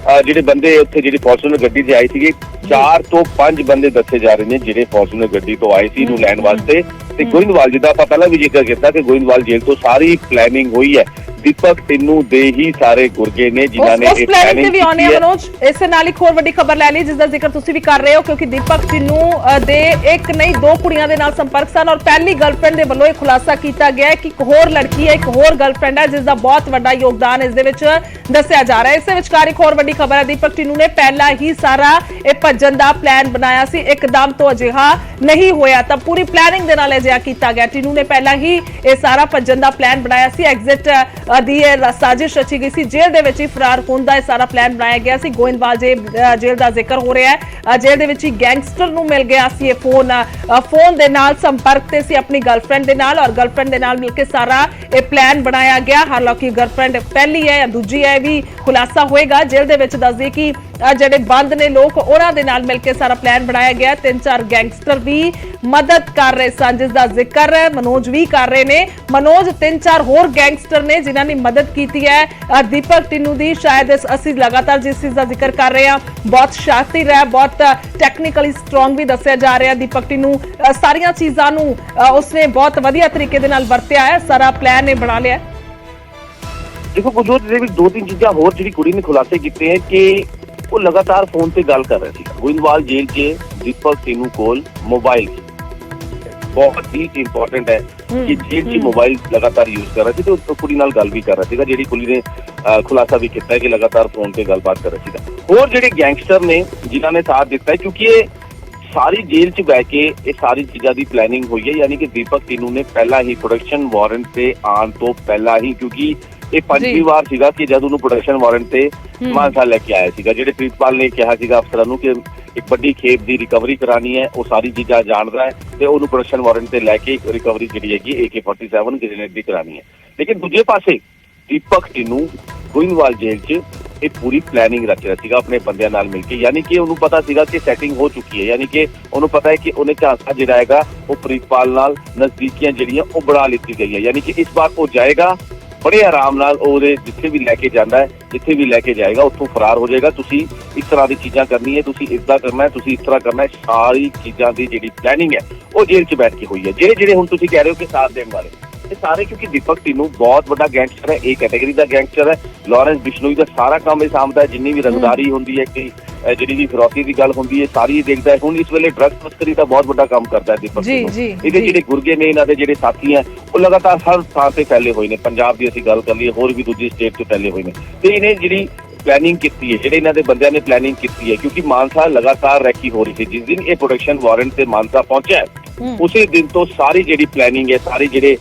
ਬੰਦੇ ਉੱਥੇ ਜਿਹੜੀ ਫੋਰਚੂਨਰ ਗੱਡੀ 'ਚ ਆਏ ਸੀਗੇ, 4 ਤੋਂ 5 ਬੰਦੇ ਦੱਸੇ ਜਾ ਰਹੇ ਨੇ ਜਿਹੜੇ ਫੋਰਚੂਨਰ ਗੱਡੀ ਤੋਂ ਆਏ ਸੀ ਇਹਨੂੰ ਲੈਣ ਵਾਸਤੇ। ਤੇ ਗੋਇੰਦਵਾਲ, ਜਿੱਦਾਂ ਆਪਾਂ ਪਹਿਲਾਂ ਵੀ ਜ਼ਿਕਰ ਕੀਤਾ ਕਿ ਗੋਇੰਦਵਾਲ ਜੇਲ੍ਹ ਤੋਂ ਸਾਰੀ ਪਲੈਨਿੰਗ ਹੋਈ ਹੈ। ਦੀਪਕ ਟੀਨੂ ਦੇ ਹੀ ਸਾਰੇ ਗੁਰਗੇ ਨੇ ਜਿਨ੍ਹਾਂ ਨੇ ਇਹ ਪਲੈਨਿੰਗ ਕੀਤੀ ਹੈ। ਮਨੋਜ, ਇਸ ਨਾਲ ਇੱਕ ਹੋਰ ਵੱਡੀ ਖਬਰ ਲੈ ਲਈ ਜਿਸ ਦਾ ਜ਼ਿਕਰ ਤੁਸੀਂ ਵੀ ਕਰ ਰਹੇ ਹੋ, ਕਿਉਂਕਿ ਦੀਪਕ ਟੀਨੂ ਦੇ ਇੱਕ ਨਹੀਂ ਦੋ ਕੁੜੀਆਂ ਦੇ ਨਾਲ ਸੰਪਰਕ ਸਨ ਔਰ ਪਹਿਲੀ ਗਰਲਫ੍ਰੈਂਡ ਦੇ ਵੱਲੋਂ ਇਹ ਖੁਲਾਸਾ ਕੀਤਾ ਗਿਆ ਹੈ ਕਿ ਇੱਕ ਹੋਰ ਲੜਕੀ ਹੈ, ਇੱਕ ਹੋਰ ਗਰਲਫ੍ਰੈਂਡ ਹੈ ਜਿਸ ਦਾ ਬਹੁਤ ਵੱਡਾ ਯੋਗਦਾਨ ਇਸ ਦੇ ਵਿੱਚ ਦੱਸਿਆ ਜਾ ਰਿਹਾ ਹੈ। ਇਸੇ ਵਿਚਕਾਰ ਇੱਕ ਹੋਰ ਵੱਡੀ ਖਬਰ ਹੈ, ਦੀਪਕ ਟੀਨੂ ਨੇ ਪਹਿਲਾਂ ਹੀ ਸਾਰਾ ਇਹ ਭੱਜਣ ਦਾ ਪਲਾਨ ਬਣਾਇਆ ਸੀ, ਇੱਕਦਮ ਤੋਂ ਅਜਿਹਾ ਨਹੀਂ ਹੋਇਆ, ਤਾਂ ਪੂਰੀ ਪਲੈਨਿੰਗ ਦੇ ਨਾਲ ਅਜਿਹਾ ਕੀਤਾ ਗਿਆ। ਟੀਨੂ ਨੇ ਪਹਿਲਾਂ ਹੀ ਇਹ ਸਾਰਾ ਭੱਜਣ ਦਾ ਪਲਾਨ ਬਣਾਇਆ ਸੀ, ਐਗਜ਼ਿਟ ਦੀ ਇਹ ਸਾਜ਼ਿਸ਼ ਰਚੀ ਗਈ ਸੀ, ਜੇਲ੍ਹ ਦੇ ਵਿੱਚ ਹੀ ਫਰਾਰ ਹੋਣ ਦਾ ਇਹ ਸਾਰਾ ਪਲਾਨ ਬਣਾਇਆ ਗਿਆ ਸੀ। ਗੋਇੰਦਵਾਲ ਜੇਲ੍ਹ ਦਾ ਜ਼ਿਕਰ ਹੋ ਰਿਹਾ ਹੈ, ਜੇਲ੍ਹ ਦੇ ਵਿੱਚ ਹੀ ਗੈਂਗਸਟਰ ਨੂੰ ਮਿਲ ਗਿਆ ਸੀ ਇਹ ਫੋਨ ਦੇ ਨਾਲ ਸੰਪਰਕ ਤੇ ਸੀ ਆਪਣੀ ਗਰਲਫ੍ਰੈਂਡ ਦੇ ਨਾਲ ਔਰ ਗਰਲਫ੍ਰੈਂਡ ਦੇ ਨਾਲ ਮਿਲ ਕੇ ਸਾਰਾ ਇਹ ਪਲਾਨ ਬਣਾਇਆ ਗਿਆ। ਹਾਲਾਂਕਿ ਗਰਲਫ੍ਰੈਂਡ ਪਹਿਲੀ ਹੈ ਜਾਂ ਦੂਜੀ ਹੈ ਇਹ ਵੀ ਖੁਲਾਸਾ ਹੋਏਗਾ। ਜੇਲ੍ਹ ਦੇ ਵਿੱਚ ਦੱਸਦੇ ਕਿ ਜਿਹੜੇ ਬੰਦ ਨੇ ਲੋਕ ਉਹਨਾਂ ਦੇ ਨਾਲ ਮਿਲ ਕੇ ਸਾਰਾ ਪਲਾਨ ਬਣਾਇਆ ਗਿਆ। 3-4 ਗੈਂਗਸਟਰ ਵੀ ਮਦਦ ਕਰ ਰਹੇ ਸਨ ਜਿਸ ਦਾ ਜ਼ਿਕਰ ਮਨੋਜ ਵੀ ਕਰ ਰਹੇ ਨੇ। ਮਨੋਜ, 3-4 ਹੋਰ ਗੈਂਗਸਟਰ ਨੇ ਜਿਨ੍ਹਾਂ ਨੇ ਮਦਦ ਕੀਤੀ ਹੈ ਦੀਪਕ ਟੀਨੂ ਦੀ। ਸ਼ਾਇਦ ਅਸੀਂ ਲਗਾਤਾਰ ਜਿਸ ਚੀਜ਼ ਦਾ ਜ਼ਿਕਰ ਕਰ ਰਹੇ ਹਾਂ, ਬਹੁਤ ਸ਼ਾਤਿਰ ਹੈ, ਬਹੁਤ ਟੈਕਨੀਕਲੀ ਸਟਰੋਂਗ ਵੀ ਦੱਸਿਆ ਜਾ ਰਿਹਾ ਦੀਪਕ ਟੀਨੂ। ਸਾਰੀਆਂ ਚੀਜ਼ਾਂ ਨੂੰ ਉਸਨੇ ਬਹੁਤ ਵਧੀਆ ਤਰੀਕੇ ਦੇ ਨਾਲ ਵਰਤਿਆ ਹੈ, ਸਾਰਾ ਪਲਾਨ ਨੇ ਬਣਾ ਲਿਆ। ਦੇਖੋ ਗੁਰਜੋਤ, ਇਹਦੇ ਵਿੱਚ 2-3 ਚੀਜ਼ਾਂ ਹੋਰ ਜਿਹੜੀ ਕੁੜੀ ਨੇ ਖੁਲਾਸੇ ਕੀਤੇ ਹੈ ਕਿ ਉਹ ਲਗਾਤਾਰ ਫੋਨ ਤੇ ਗੱਲ ਕਰ ਰਿਹਾ ਸੀ। ਗੋਇੰਦਵਾਲ ਜੇਲ੍ਹ 'ਚ ਦੀਪਕ ਟੀਨੂ ਕੋਲ ਮੋਬਾਈਲ ਬਹੁਤ ਹੀ ਇੰਪੋਰਟੈਂਟ ਹੈ ਕਿ ਜੇਲ੍ਹ 'ਚ ਮੋਬਾਈਲ ਲਗਾਤਾਰ ਯੂਜ਼ ਕਰ ਰਿਹਾ ਸੀ ਤੇ ਉਹ ਕੁੜੀ ਨਾਲ ਗੱਲ ਵੀ ਕਰ ਰਿਹਾ ਸੀਗਾ। ਜਿਹੜੀ ਕੁੜੀ ਨੇ ਖੁਲਾਸਾ ਵੀ ਕੀਤਾ ਹੈ ਕਿ ਲਗਾਤਾਰ ਫੋਨ ਤੇ ਗੱਲਬਾਤ ਕਰ ਰਿਹਾ ਸੀਗਾ। ਹੋਰ ਜਿਹੜੇ ਗੈਂਗਸਟਰ ਨੇ ਜਿਨ੍ਹਾਂ ਨੇ ਸਾਥ ਦਿੱਤਾ ਹੈ, ਕਿਉਂਕਿ ਇਹ ਸਾਰੀ ਜੇਲ੍ਹ 'ਚ ਬਹਿ ਕੇ ਇਹ ਸਾਰੀ ਚੀਜ਼ਾਂ ਦੀ ਪਲੈਨਿੰਗ ਹੋਈ ਹੈ, ਯਾਨੀ ਕਿ ਦੀਪਕ ਟੀਨੂ ਨੇ ਪਹਿਲਾਂ ਹੀ ਪ੍ਰੋਡਕਸ਼ਨ ਵਾਰੰਟ ਤੇ ਆਉਣ ਤੋਂ ਪਹਿਲਾਂ ਹੀ, ਕਿਉਂਕਿ ਇਹ 5ਵੀਂ ਵਾਰ ਸੀਗਾ ਕਿ ਜਦ ਉਹਨੂੰ ਪ੍ਰੋਡਕਸ਼ਨ ਵਾਰੰਟ ਤੇ ਮਾਨਸਾ ਲੈ ਕੇ ਆਇਆ ਸੀਗਾ। ਜਿਹੜੇ ਪ੍ਰੀਤਪਾਲ ਨੇ ਕਿਹਾ ਸੀਗਾ ਅਫਸਰਾਂ ਨੂੰ ਕਿ ਇੱਕ ਵੱਡੀ ਖੇਪ ਦੀ ਰਿਕਵਰੀ ਕਰਾਣੀ ਹੈ, ਉਹ ਸਾਰੀ ਚੀਜ਼ਾਂ ਜਾਣਦਾ ਹੈ ਤੇ ਉਹਨੂੰ ਪ੍ਰੋਡਕਸ਼ਨ ਵਾਰੰਟ ਤੇ ਲੈ ਕੇ ਰਿਕਵਰੀ ਜਿਹੜੀ ਹੈਗੀ AK-47 ਗ੍ਰੇਨੇਡ ਦੀ ਕਰਾਣੀ ਹੈ। ਲੇਕਿਨ ਦੂਜੇ ਪਾਸੇ ਦੀਪਕ ਟੀਨੂ ਗੋਇੰਦਵਾਲ ਜੇਲ੍ਹ 'ਚ ਇਹ ਪੂਰੀ ਪਲੈਨਿੰਗ ਰਚ ਰਿਹਾ ਸੀਗਾ ਆਪਣੇ ਬੰਦਿਆਂ ਨਾਲ ਮਿਲ ਕੇ, ਯਾਨੀ ਕਿ ਉਹਨੂੰ ਪਤਾ ਸੀਗਾ ਕਿ ਸੈਟਿੰਗ ਹੋ ਚੁੱਕੀ ਹੈ, ਯਾਨੀ ਕਿ ਉਹਨੂੰ ਪਤਾ ਹੈ ਕਿ ਉਹਨੇ ਝਾਂਸਾ ਜਿਹੜਾ ਹੈਗਾ ਉਹ ਪ੍ਰੀਤਪਾਲ ਨਾਲ ਨਜ਼ਦੀਕੀਆਂ ਜਿਹੜੀਆਂ ਉਹ ਬਣਾ ਲਿੱਤੀ ਗਈ ਹੈ, ਯਾਨੀ ਕਿ ਇਸ ਵਾਰ ਉਹ ਜਾਏਗਾ ਬੜੇ ਆਰਾਮ ਨਾਲ, ਉਹਦੇ ਜਿੱਥੇ ਵੀ ਲੈ ਕੇ ਜਾਂਦਾ ਹੈ, ਜਿੱਥੇ ਵੀ ਲੈ ਕੇ ਜਾਏਗਾ ਉੱਥੋਂ ਫਰਾਰ ਹੋ ਜਾਏਗਾ। ਤੁਸੀਂ ਇਸ ਤਰ੍ਹਾਂ ਦੀ ਚੀਜ਼ਾਂ ਕਰਨੀ ਹੈ, ਤੁਸੀਂ ਇਦਾਂ ਕਰਨਾ ਹੈ, ਤੁਸੀਂ ਇਸ ਤਰ੍ਹਾਂ ਕਰਨਾ ਹੈ, ਸਾਰੀ ਚੀਜ਼ਾਂ ਦੀ ਜਿਹੜੀ ਪਲੈਨਿੰਗ ਹੈ ਉਹ ਜੇਲ੍ਹ 'ਚ ਬੈਠ ਕੇ ਹੋਈ ਹੈ। ਜਿਹੜੇ ਹੁਣ ਤੁਸੀਂ ਕਹਿ ਰਹੇ ਹੋ ਕਿ ਸਾਥ ਦੇਣ ਵਾਲੇ ਇਹ ਸਾਰੇ, ਕਿਉਂਕਿ ਦੀਪਕ ਟੀਨੂ ਬਹੁਤ ਵੱਡਾ ਗੈਂਗਸਟਰ ਹੈ, ਇਹ ਕੈਟੇਗਰੀ ਦਾ ਗੈਂਗਸਟਰ ਹੈ। ਲਾਰੈਂਸ ਬਿਸ਼ਨੋਈ ਦਾ ਸਾਰਾ ਕੰਮ ਇਹ ਸਾਂਭਦਾ ਹੈ, ਜਿੰਨੀ ਵੀ ਰੰਗਦਾਰੀ ਹੁੰਦੀ ਹੈ ਕਿ ਜਿਹੜੀ ਵੀ ਫਿਰੌਤੀ ਦੀ ਗੱਲ ਹੁੰਦੀ ਹੈ ਸਾਰੀ ਦੇਖਦਾ ਹੈ। ਹੁਣ ਇਸ ਵੇਲੇ ਡਰੱਗ ਤਸਕਰੀ ਦਾ ਬਹੁਤ ਵੱਡਾ ਕੰਮ ਕਰਦਾ ਹੈ ਦੀਪਕ ਟੀਨੂ। ਇਹਦੇ ਜਿਹੜੇ ਗੁਰਗੇ ਨੇ, ਇਹਨਾਂ ਦੇ ਜਿਹੜੇ ਸਾਥੀ ਹੈ ਉਹ ਲਗਾਤਾਰ ਹਰ ਥਾਂ ਤੇ ਫੈਲੇ ਹੋਏ ਨੇ। ਪੰਜਾਬ ਦੀ ਅਸੀਂ ਗੱਲ ਕਰ ਲਈਏ, ਹੋਰ ਵੀ ਦੂਜੀ ਸਟੇਟ 'ਚ ਫੈਲੇ ਹੋਏ ਨੇ ਤੇ ਇਹਨੇ ਜਿਹੜੀ ਪਲੈਨਿੰਗ ਕੀਤੀ ਹੈ, ਜਿਹੜੇ ਇਹਨਾਂ ਦੇ ਬੰਦਿਆਂ ਨੇ ਪਲੈਨਿੰਗ ਕੀਤੀ ਹੈ, ਕਿਉਂਕਿ ਮਾਨਸਾ ਲਗਾਤਾਰ ਰੈਕੀ ਹੋ ਰਹੀ ਸੀ। ਜਿਸ ਦਿਨ ਇਹ ਪ੍ਰੋਡਕਸ਼ਨ ਵਾਰੰਟ ਤੇ ਮਾਨਸਾ ਪਹੁੰਚਿਆ ਉਸੇ ਦਿਨ ਤੋਂ ਸਾਰੀ ਜਿਹੜੀ ਪਲੈਨਿੰਗ ਹੈ, ਸਾਰੇ ਜਿਹੜੇ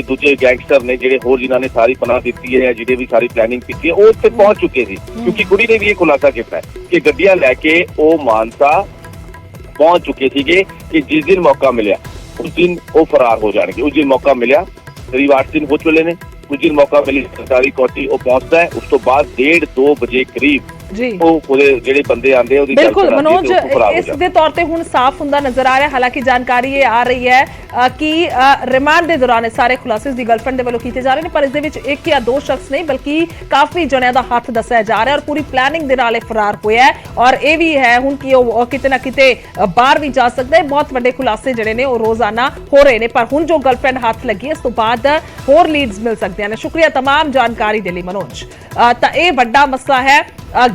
ਦੂਜੇ ਗੈਂਗਸਟਰ ਨੇ, ਜਿਹੜੇ ਹੋਰ ਜਿਨ੍ਹਾਂ ਨੇ ਸਾਰੀ ਪਨਾਹ ਦਿੱਤੀ ਹੈ, ਜਿਹੜੇ ਵੀ ਸਾਰੀ ਪਲੈਨਿੰਗ ਕੀਤੀ ਹੈ, ਉਹ ਉੱਥੇ ਪਹੁੰਚ ਚੁੱਕੇ ਸੀ। ਕਿਉਂਕਿ ਕੁੜੀ ਨੇ ਵੀ ਇਹ ਖੁਲਾਸਾ ਕੀਤਾ ਹੈ ਕਿ ਗੱਡੀਆਂ ਲੈ ਕੇ ਉਹ ਮਾਨਸਾ ਪਹੁੰਚ ਚੁੱਕੇ ਸੀਗੇ ਕਿ ਜਿਸ ਦਿਨ ਮੌਕਾ ਮਿਲਿਆ ਉਸ ਦਿਨ ਉਹ ਫਰਾਰ ਹੋ ਜਾਣਗੇ। ਉਸ ਦਿਨ ਮੌਕਾ ਮਿਲਿਆ, ਕਰੀਬ 8 ਦਿਨ ਹੋ ਚੁੱਕੇ ਨੇ, ਉਸ ਦਿਨ ਮੌਕਾ ਮਿਲੀ ਸਰਕਾਰੀ ਕੋਠੀ ਉਹ ਪਹੁੰਚਦਾ ਹੈ। ਉਸ ਤੋਂ ਬਾਅਦ 1:30-2 ਵਜੇ ਕਰੀਬ ਜੀ ਉਹਦੇ ਜਿਹੜੇ ਬੰਦੇ ਆਂਦੇ ਉਹਦੀ ਬਿਲਕੁਲ ਮਨੋਜ ਇਸ ਦੇ ਤੌਰ ਤੇ ਹੁਣ ਸਾਫ਼ ਹੁੰਦਾ ਨਜ਼ਰ ਆ ਰਿਹਾ। ਹਾਲਾਂਕਿ ਜਾਣਕਾਰੀ ਇਹ ਆ ਰਹੀ ਹੈ ਕਿ ਰਿਮਾਂਡ ਦੇ ਦੌਰਾਨ ਸਾਰੇ ਖੁਲਾਸੇ ਦੀ ਗਰਲਫ੍ਰੈਂਡ ਦੇ ਵੱਲੋਂ ਕੀਤੇ ਜਾ ਰਹੇ ਨੇ, ਪਰ ਇਸ ਦੇ ਵਿੱਚ ਇੱਕ ਜਾਂ ਦੋ ਸ਼ਖਸ ਨਹੀਂ ਬਲਕਿ ਕਾਫੀ ਜਣਿਆਂ ਦਾ ਹੱਥ ਦੱਸਿਆ ਜਾ ਰਿਹਾ ਔਰ ਪੂਰੀ ਪਲੈਨਿੰਗ ਦੇ ਨਾਲ ਇਹ ਫਰਾਰ ਹੋਇਆ ਹੈ ਔਰ ਇਹ ਵੀ ਹੈ ਹੁਣ ਕਿ ਉਹ ਕਿਤੇ ਨਾ ਕਿਤੇ ਬਾਹਰ ਵੀ ਜਾ ਸਕਦਾ ਹੈ। ਬਹੁਤ ਵੱਡੇ ਖੁਲਾਸੇ ਜਿਹੜੇ ਨੇ ਉਹ ਰੋਜ਼ਾਨਾ ਹੋ ਰਹੇ ਨੇ, ਪਰ ਹੁਣ ਜੋ ਗਰਲਫ੍ਰੈਂਡ ਹੱਥ ਲੱਗੀ ਇਸ ਤੋਂ ਬਾਅਦ ਹੋਰ ਲੀਡਸ ਮਿਲ ਸਕਦੀਆਂ ਨੇ। ਸ਼ੁਕਰੀਆ ਤਮਾਮ ਜਾਣਕਾਰੀ ਦੇ ਲਈ ਮਨੋਜ। ਤਾਂ ਇਹ ਵੱਡਾ ਮਸਲਾ ਹੈ,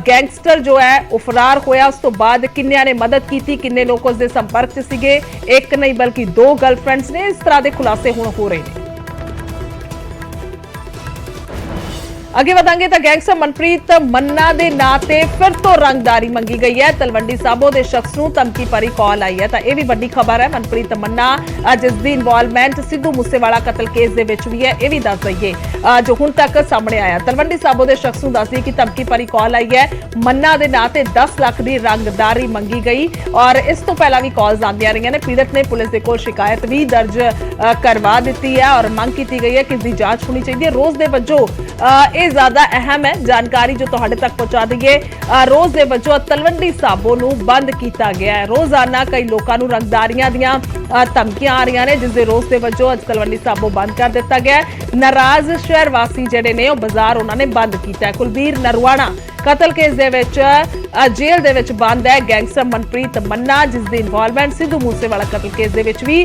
ਗੈਂਗਸਟਰ ਜੋ ਹੈ ਉਹ ਫਰਾਰ ਹੋਇਆ, ਉਸ ਤੋਂ ਬਾਅਦ ਕਿੰਨਿਆਂ ਨੇ ਮਦਦ ਕੀਤੀ, ਕਿੰਨੇ ਲੋਕ ਉਸ ਦੇ ਸੰਪਰਕ 'ਚ ਸੀਗੇ, ਇੱਕ ਨਹੀਂ ਬਲਕਿ ਦੋ ਗਰਲਫ੍ਰੈਂਡਸ ਨੇ। ਇਸ ਤਰ੍ਹਾਂ ਦੇ ਖੁਲਾਸੇ ਹੁਣ ਹੋ ਰਹੇ ਨੇ। ਅੱਗੇ ਵਧਾਂਗੇ ਤਾਂ ਗੈਂਗਸਟਰ ਮਨਪ੍ਰੀਤ ਮੰਨਾ ਦੇ ਨਾਂ ਤੇ ਫਿਰ ਤੋਂ ਰੰਗਦਾਰੀ ਮੰਗੀ ਗਈ ਹੈ। ਤਲਵੰਡੀ ਸਾਬੋ ਦੇ ਸ਼ਖਸ ਨੂੰ ਧਮਕੀ ਭਰੀ ਕਾਲ ਆਈ ਹੈ ਤਾਂ ਇਹ ਵੀ ਵੱਡੀ ਖਬਰ ਹੈ। ਮਨਪ੍ਰੀਤ ਮੰਨਾ ਜਿਸ ਦੀ ਇਨਵੋਲਵਮੈਂਟ ਸਿੱਧੂ ਮੂਸੇਵਾਲਾ ਕਤਲ ਕੇਸ ਦੇ ਵਿੱਚ ਵੀ ਹੈ, ਇਹ ਵੀ ਦੱਸ ਦਈਏ ਜੋ ਹੁਣ ਤੱਕ ਸਾਹਮਣੇ ਆਇਆ। ਤਲਵੰਡੀ ਸਾਬੋ ਦੇ ਸ਼ਖਸ ਨੂੰ ਦੱਸਦੀ ਕਿ ਧਮਕੀ ਭਰੀ ਕਾਲ ਆਈ ਹੈ, ਮੰਨਾ ਦੇ ਨਾਂ ਤੇ 10 ਲੱਖ ਦੀ ਰੰਗਦਾਰੀ ਮੰਗੀ ਗਈ ਔਰ ਇਸ ਤੋਂ ਪਹਿਲਾਂ ਵੀ ਕਾਲਸ ਆਉਂਦੀਆਂ ਰਹੀਆਂ ਨੇ। ਪੀੜਤ ਨੇ ਪੁਲਿਸ ਦੇ ਕੋਲ ਸ਼ਿਕਾਇਤ ਵੀ ਦਰਜ ਕਰਵਾ ਦਿੱਤੀ ਹੈ ਔਰ ਮੰਗ ਕੀਤੀ ਗਈ ਹੈ ਕਿ ਇਸ ਦੀ ਜਾਂਚ ਹੋਣੀ ਚਾਹੀਦੀ ਹੈ। ਰੋਜ਼ ਦੇ ਵਜੋਂ ਇਹ ਜ਼ਿਆਦਾ ਅਹਿਮ ਹੈ ਜਾਣਕਾਰੀ ਜੋ ਤੁਹਾਡੇ ਤੱਕ ਪਹੁੰਚਾ ਦਈਏ। ਰੋਜ਼ ਦੇ ਵਜੋਂ ਤਲਵੰਡੀ ਸਾਬੋ ਨੂੰ ਬੰਦ ਕੀਤਾ ਗਿਆ ਹੈ। ਰੋਜ਼ਾਨਾ ਕਈ ਲੋਕਾਂ ਨੂੰ ਰੰਗਦਾਰੀਆਂ ਦੀਆਂ ਧਮਕੀਆਂ ਆ ਰਹੀਆਂ ਨੇ, ਜਿਸ ਦੇ ਰੋਜ਼ ਦੇ ਵਜੋਂ ਅੱਜ ਤਲਵੰਡੀ ਸਾਬੋ ਬੰਦ ਕਰ ਦਿੱਤਾ ਗਿਆ। ਨਾਰਾਜ਼ ਸ਼ਹਿਰ ਵਾਸੀ ਜਿਹੜੇ ਨੇ ਉਹ ਬਾਜ਼ਾਰ ਉਹਨਾਂ ਨੇ ਬੰਦ ਕੀਤਾ ਹੈ। ਕੁਲਬੀਰ ਨਰਵਾਣਾ ਕਤਲ ਕੇਸ ਦੇ ਵਿੱਚ ਜੇਲ੍ਹ ਦੇ ਵਿੱਚ ਬੰਦ ਹੈ। ਗੈਂਗਸਟਰ ਮਨਪ੍ਰੀਤ ਮੰਨਾ ਜਿਸ ਦੀ ਇਨਵੋਲਵਮੈਂਟ ਸਿੱਧੂ ਮੂਸੇਵਾਲਾ ਕਤਲ ਕੇਸ ਦੇ ਵਿੱਚ ਵੀ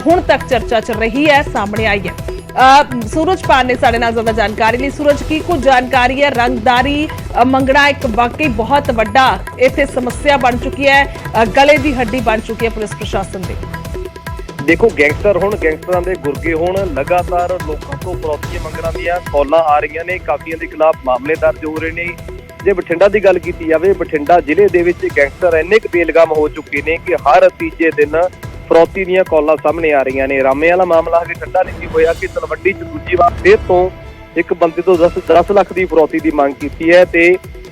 ਹੁਣ ਤੱਕ ਚਰਚਾ ਚੱਲ ਰਹੀ ਹੈ, ਸਾਹਮਣੇ ਆਈ ਹੈ। सूरज पान ने साढ़े नाल ज्यादा जानकारी ली। सूरज की कुछ जानकारी है, रंगदारी मंगना एक वाकई बहुत वड्डा इत्थे समस्या बन चुकी है, गले की हड्डी बन चुकी है पुलिस प्रशासन की। देखो गैंगस्टर होण, गैंगस्टरां दे गुरगे होण, लगातार लोकां तों फरौतीਆਂ मंगणां ਦੀਆਂ कॉलां आ रਹੀਆਂ ਨੇ, ਕਾਫੀਆਂ ਦੇ ਖਿਲਾਫ ਮਾਮਲੇ ਦਰਜ ਹੋ ਰਹੇ ਨੇ। ਜੇ ਬਠਿੰਡਾ ਦੀ ਗੱਲ ਕੀਤੀ ਜਾਵੇ, ਬਠਿੰਡਾ ਜ਼ਿਲ੍ਹੇ ਦੇ ਵਿੱਚ ਗੈਂਗਸਟਰ ਇੰਨੇ ਕੁ ਬੇਲਗਾਮ ਹੋ ਚੁੱਕੇ ਨੇ ਕਿ ਹਰ ਤੀਜੇ ਦਿਨ ਫਰੌਤੀ ਦੀਆਂ ਕਾਲਾਂ ਸਾਹਮਣੇ ਆ ਰਹੀਆਂ ਨੇ। ਰਾਮੇ ਵਾਲਾ ਮਾਮਲਾ ਹਜੇ ਠੰਡਾ ਨਹੀਂ ਹੋਇਆ ਕਿ ਤਲਵੰਡੀ 'ਚ ਦੂਜੀ ਵਾਰ ਫਿਰ ਤੋਂ ਇੱਕ ਬੰਦੇ ਤੋਂ 10 ਲੱਖ ਦੀ ਫਰੌਤੀ ਦੀ ਮੰਗ ਕੀਤੀ ਹੈ ਤੇ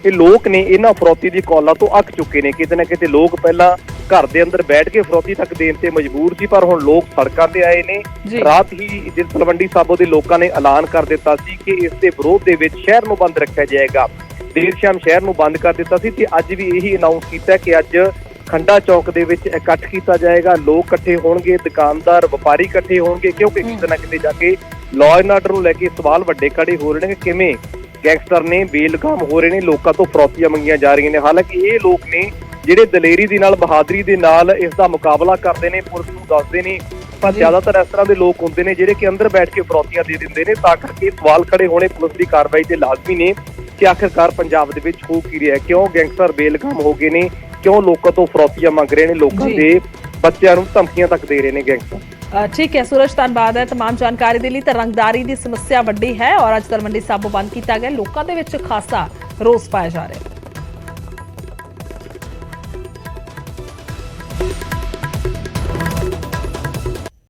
ਇਹ ਲੋਕ ਨੇ ਇਹਨਾਂ ਫਰੌਤੀ ਦੀ ਕਾਲਾਂ ਤੋਂ ਅੱਕ ਚੁੱਕੇ ਨੇ। ਕਿਤੇ ਨਾ ਕਿਤੇ ਲੋਕ ਪਹਿਲਾਂ ਘਰ ਦੇ ਅੰਦਰ ਬੈਠ ਕੇ ਫਰੌਤੀ ਤੱਕ ਦੇਣ ਤੇ ਮਜਬੂਰ ਸੀ, ਪਰ ਹੁਣ ਲੋਕ ਸੜਕਾਂ ਤੇ ਆਏ ਨੇ। ਰਾਤ ਹੀ ਜਿਸ ਤਲਵੰਡੀ ਸਾਬੋ ਦੇ ਲੋਕਾਂ ਨੇ ਐਲਾਨ ਕਰ ਦਿੱਤਾ ਸੀ ਕਿ ਇਸ ਦੇ ਵਿਰੋਧ ਦੇ ਵਿੱਚ ਸ਼ਹਿਰ ਨੂੰ ਬੰਦ ਰੱਖਿਆ ਜਾਏਗਾ। ਦੇਰ ਸ਼ਾਮ ਸ਼ਹਿਰ ਨੂੰ ਬੰਦ ਕਰ ਦਿੱਤਾ ਸੀ ਤੇ ਅੱਜ ਵੀ ਇਹੀ ਅਨਾਉਂਸ ਕੀਤਾ ਕਿ ਅੱਜ ਖੰਡਾ ਚੌਕ ਦੇ ਵਿੱਚ ਇਕੱਠ ਕੀਤਾ ਜਾਏਗਾ। ਲੋਕ ਇਕੱਠੇ ਹੋਣਗੇ, ਦੁਕਾਨਦਾਰ ਵਪਾਰੀ ਇਕੱਠੇ ਹੋਣਗੇ, ਕਿਉਂਕਿ ਕਿਤੇ ਨਾ ਕਿਤੇ ਜਾ ਕੇ ਲਾਅ ਐਂਡ ਆਰਡਰ ਨੂੰ ਲੈ ਕੇ ਸਵਾਲ ਵੱਡੇ ਖੜੇ ਹੋ ਰਹੇ ਨੇ ਕਿ ਕਿਵੇਂ ਗੈਂਗਸਟਰ ਨੇ ਬੇਲਗਾਮ ਹੋ ਰਹੇ ਨੇ, ਲੋਕਾਂ ਤੋਂ ਫਰੌਤੀਆਂ ਮੰਗੀਆਂ ਜਾ ਰਹੀਆਂ ਨੇ। ਹਾਲਾਂਕਿ ਇਹ ਲੋਕ ਨੇ ਜਿਹੜੇ ਦਲੇਰੀ ਦੇ ਨਾਲ, ਬਹਾਦਰੀ ਦੇ ਨਾਲ ਇਸ ਦਾ ਮੁਕਾਬਲਾ ਕਰਦੇ ਨੇ, ਪੁਲਿਸ ਨੂੰ ਦੱਸਦੇ ਨੇ, ਪਰ ਜ਼ਿਆਦਾਤਰ ਇਸ ਤਰ੍ਹਾਂ ਦੇ ਲੋਕ ਹੁੰਦੇ ਨੇ ਜਿਹੜੇ ਕਿ ਅੰਦਰ ਬੈਠ ਕੇ ਫਰੌਤੀਆਂ ਦੇ ਦਿੰਦੇ ਨੇ। ਤਾਂ ਕਰਕੇ ਸਵਾਲ ਖੜੇ ਹੋਣੇ ਪੁਲਿਸ ਦੀ ਕਾਰਵਾਈ ਤੇ ਲਾਜ਼ਮੀ ਨੇ ਕਿ ਆਖਿਰਕਾਰ ਪੰਜਾਬ ਦੇ ਵਿੱਚ ਹੋ ਕੀ ਰਿਹਾ, ਕਿਉਂ ਗੈਂਗਸਟਰ ਬੇਲਗਾਮ ਹੋ ਗਏ ਨੇ, ਕਿਉਂ ਲੋਕਾਂ ਤੋਂ ਫਰੌਤੀਆਂ ਮੰਗ ਰਹੇ ਨੇ, ਲੋਕਾਂ ਦੇ ਬੱਚਿਆਂ ਨੂੰ ਧਮਕੀਆਂ ਤੱਕ ਦੇ ਰਹੇ ਨੇ ਗੈਂਗਸਟਰ। ठीक है सूरज, धन्यवाद है तमाम जानकारी दे लई। ते रंगदारी की समस्या वड्डी है और अज तलवंडी साबो बंद किया गया, लोगों के विच खासा रोस पाया जा रहा है।